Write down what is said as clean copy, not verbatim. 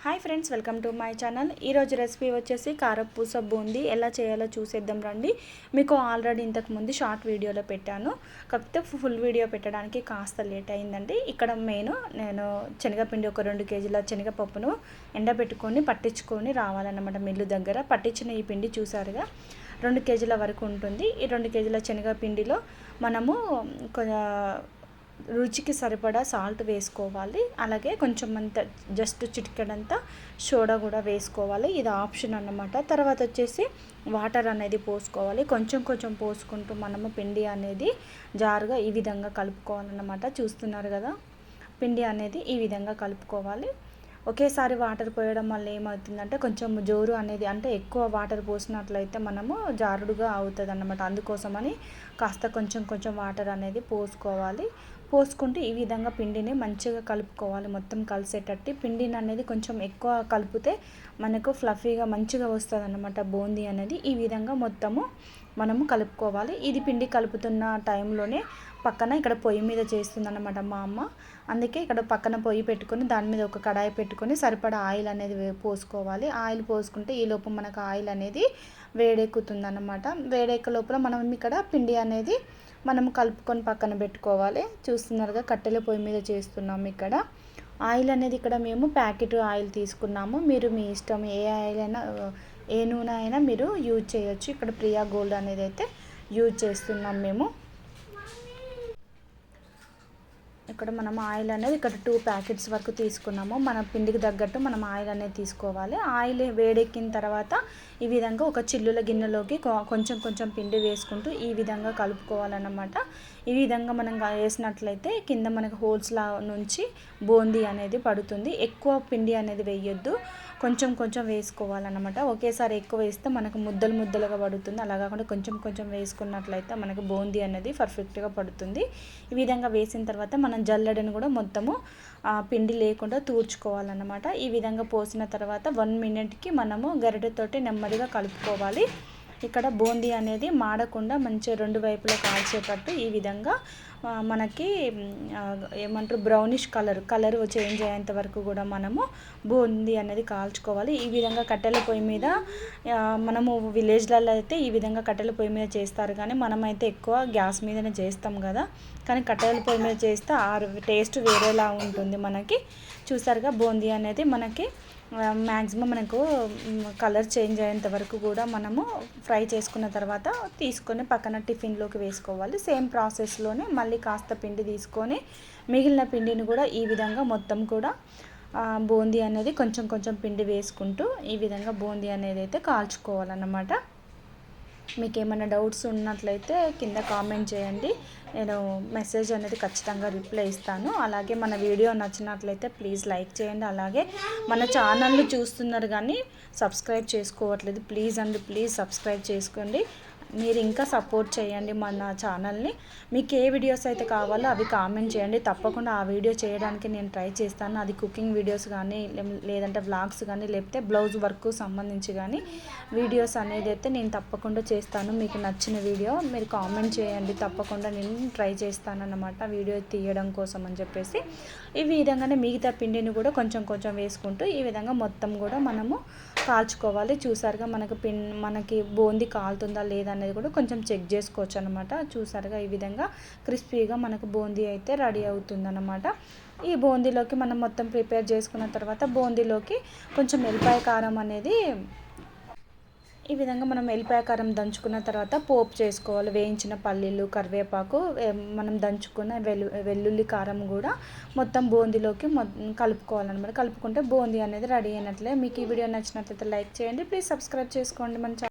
Hi friends, welcome to my channel. ఈరోజు recipe వచ్చేసి కారపూస బూందీ ఎలా చేయాలో చూసేద్దాం రండి. మీకు ఆల్రెడీ ఇంతకుముందు షార్ట్ వీడియోలో పెట్టాను, కాకపోతే ఫుల్ వీడియో పెట్టడానికి కాస్త లేట్ అయిందండి. ఇక్కడ నేను శనగపిండి ఒక 2 కేజీల శనగపప్పును ఎండబెట్టుకొని పట్టించుకొని రావాలన్నమాట. మిల్లు దగ్గర పట్టించిన ఈ పిండి చూసారుగా 2 కేజీల వరకు ఉంటుంది. ఈ 2 కేజీల శనగపిండిలో మనము రుచికి సరిపడా సాల్ట్ వేసుకోవాలి. అలాగే కొంచెం అంత జస్ట్ చిటికెడంతా సోడా కూడా వేసుకోవాలి. ఇది ఆప్షన్ అన్నమాట. తర్వాత వచ్చేసి వాటర్ అనేది పోసుకోవాలి. కొంచెం కొంచెం పోసుకుంటూ మనము పిండి అనేది జారుగా ఈ విధంగా కలుపుకోవాలన్నమాట. చూస్తున్నారు కదా, పిండి అనేది ఈ విధంగా కలుపుకోవాలి. ఒకేసారి వాటర్ పోయడం వల్ల ఏమవుతుందంటే కొంచెం జోరు అనేది, అంటే ఎక్కువ వాటర్ పోసినట్లయితే మనము జారుడుగా అవుతుంది అన్నమాట. అందుకోసమని కాస్త కొంచెం కొంచెం వాటర్ అనేది పోసుకోవాలి. పోసుకుంటే ఈ విధంగా పిండిని మంచిగా కలుపుకోవాలి. మొత్తం కలిసేటట్టు పిండిని అనేది కొంచెం ఎక్కువ కలిపితే మనకు ఫ్లఫీగా మంచిగా వస్తుంది అన్నమాట బూందీ అనేది. ఈ విధంగా మొత్తము మనము కలుపుకోవాలి. ఇది పిండి కలుపుతున్న టైంలోనే పక్కన ఇక్కడ పొయ్యి మీద చేస్తుందన్నమాట మా అమ్మ. అందుకే ఇక్కడ పక్కన పొయ్యి పెట్టుకొని దాని మీద ఒక కడాయి పెట్టుకొని సరిపడా ఆయిల్ అనేది పోసుకోవాలి. ఆయిల్ పోసుకుంటే ఈ లోపు మనకు ఆయిల్ అనేది వేడెక్కుతుందన్నమాట. వేడెక్క లోపల మనం ఇక్కడ పిండి అనేది మనము కలుపుకొని పక్కన పెట్టుకోవాలి. చూస్తున్నారుగా, కట్టెల పొయ్యి మీద చేస్తున్నాము. ఇక్కడ ఆయిల్ అనేది ఇక్కడ మేము ప్యాకెట్ ఆయిల్ తీసుకున్నాము. మీరు మీ ఇష్టం, ఏ ఆయిల్ అయినా ఏ నూనె అయినా మీరు యూజ్ చేయొచ్చు. ఇక్కడ ప్రియా గోల్డ్ అనేది అయితే యూజ్ చేస్తున్నాం మేము. ఇక్కడ మనం ఆయిల్ అనేది ఇక్కడ 2 ప్యాకెట్స్ వరకు తీసుకున్నాము. మన పిండికి తగ్గట్టు మనం ఆయిల్ అనేది తీసుకోవాలి. ఆయిల్ వేడెక్కిన తర్వాత ఈ విధంగా ఒక చిల్లుల గిన్నెలోకి కొంచెం కొంచెం పిండి వేసుకుంటూ ఈ విధంగా కలుపుకోవాలన్నమాట. ఈ విధంగా మనం వేసినట్లయితే కింద మనకు హోల్స్లా నుంచి బూందీ అనేది పడుతుంది. ఎక్కువ పిండి అనేది వేయొద్దు, కొంచెం కొంచెం వేసుకోవాలన్నమాట. ఒకేసారి ఎక్కువ వేస్తే మనకు ముద్దలు ముద్దలుగా పడుతుంది. అలా కాకుండా కొంచెం కొంచెం వేసుకున్నట్లయితే మనకు బూందీ అనేది పర్ఫెక్ట్గా పడుతుంది. ఈ విధంగా వేసిన తర్వాత మనం జల్లెడను కూడా మొత్తము పిండి లేకుండా తూర్చుకోవాలన్నమాట. ఈ విధంగా పోసిన తర్వాత 1 మినిట్కి మనము గరిటెతోటి నెమ్మదిగా కలుపుకోవాలి. ఇక్కడ బూందీ అనేది మాడకుండా మంచిగా 2 వైపులా కాల్చేటట్టు ఈ విధంగా మనకి ఏమంటారు బ్రౌనిష్ కలర్ చేంజ్ అయ్యేంత వరకు కూడా మనము బూందీ అనేది కాల్చుకోవాలి. ఈ విధంగా కట్టెల పొయ్యి మీద మనము విలేజ్లలో అయితే ఈ విధంగా కట్టెల పొయ్యి మీద చేస్తారు, కానీ మనమైతే ఎక్కువ గ్యాస్ మీదనే చేస్తాం కదా. కానీ కట్టెల పొయ్యి మీద చేస్తే టేస్ట్ వేరేలా ఉంటుంది మనకి. చూసారుగా, బూందీ అనేది మనకి మ్యాక్సిమం మనకు కలర్ చేంజ్ అయ్యేంత వరకు కూడా మనము ఫ్రై చేసుకున్న తర్వాత తీసుకొని పక్కన టిఫిన్లోకి వేసుకోవాలి. సేమ్ ప్రాసెస్లోనే మళ్ళీ కాస్త పిండి తీసుకొని మిగిలిన పిండిని కూడా ఈ విధంగా మొత్తం కూడా బూందీ అనేది కొంచెం కొంచెం పిండి వేసుకుంటూ ఈ విధంగా బూందీ అనేది అయితే కాల్చుకోవాలన్నమాట. మీకు ఏమైనా డౌట్స్ ఉన్నట్లయితే కింద కామెంట్ చేయండి, నేను మెసేజ్ అనేది ఖచ్చితంగా రిప్లై ఇస్తాను. అలాగే మన వీడియో నచ్చినట్లయితే ప్లీజ్ లైక్ చేయండి. అలాగే మన ఛానల్ని చూస్తున్నారు కానీ సబ్స్క్రైబ్ చేసుకోవట్లేదు, ప్లీజ్ సబ్స్క్రైబ్ చేసుకోండి. మీరు ఇంకా సపోర్ట్ చేయండి మన ఛానల్ని. మీకు ఏ వీడియోస్ అయితే కావాలో అవి కామెంట్ చేయండి. తప్పకుండా ఆ వీడియో చేయడానికి నేను ట్రై చేస్తాను. అది కుకింగ్ వీడియోస్ కానీ, లేదంటే వ్లాగ్స్ కానీ, లేకపోతే బ్లౌజ్ వర్క్ సంబంధించి కానీ వీడియోస్ అనేది అయితే నేను తప్పకుండా చేస్తాను. మీకు నచ్చిన వీడియో మీరు కామెంట్ చేయండి, తప్పకుండా నేను ట్రై చేస్తాను అన్నమాట వీడియో తీయడం కోసం అని చెప్పేసి. ఈ విధంగానే మిగతా పిండిని కూడా కొంచెం కొంచెం వేసుకుంటూ ఈ విధంగా మొత్తం కూడా మనము కాల్చుకోవాలి. చూసారుగా, మనకి బూందీ కాలుతుందా లేదా అనేది కూడా కొంచెం చెక్ చేసుకోవచ్చు అనమాట. చూసారుగా, ఈ విధంగా క్రిస్పీగా మనకు బూందీ అయితే రెడీ అవుతుందన్నమాట. ఈ బూందీలోకి మనం మొత్తం ప్రిపేర్ చేసుకున్న తర్వాత బూందీలోకి కొంచెం ఎల్లిపాయ కారం అనేది ఈ విధంగా మనం ఎల్లిపాయ కారం దంచుకున్న తర్వాత పోపు చేసుకోవాలి. వేయించిన పల్లీలు, కరివేపాకు, మనం దంచుకున్న వెల్లుల్లి కారం కూడా మొత్తం బూందీలోకి కలుపుకోవాలన్నమాట. కలుపుకుంటే బూందీ అనేది రెడీ అయినట్లే. మీకు ఈ వీడియో నచ్చినట్లయితే లైక్ చేయండి, ప్లీజ్ సబ్స్క్రైబ్ చేసుకోండి మన ఛానల్.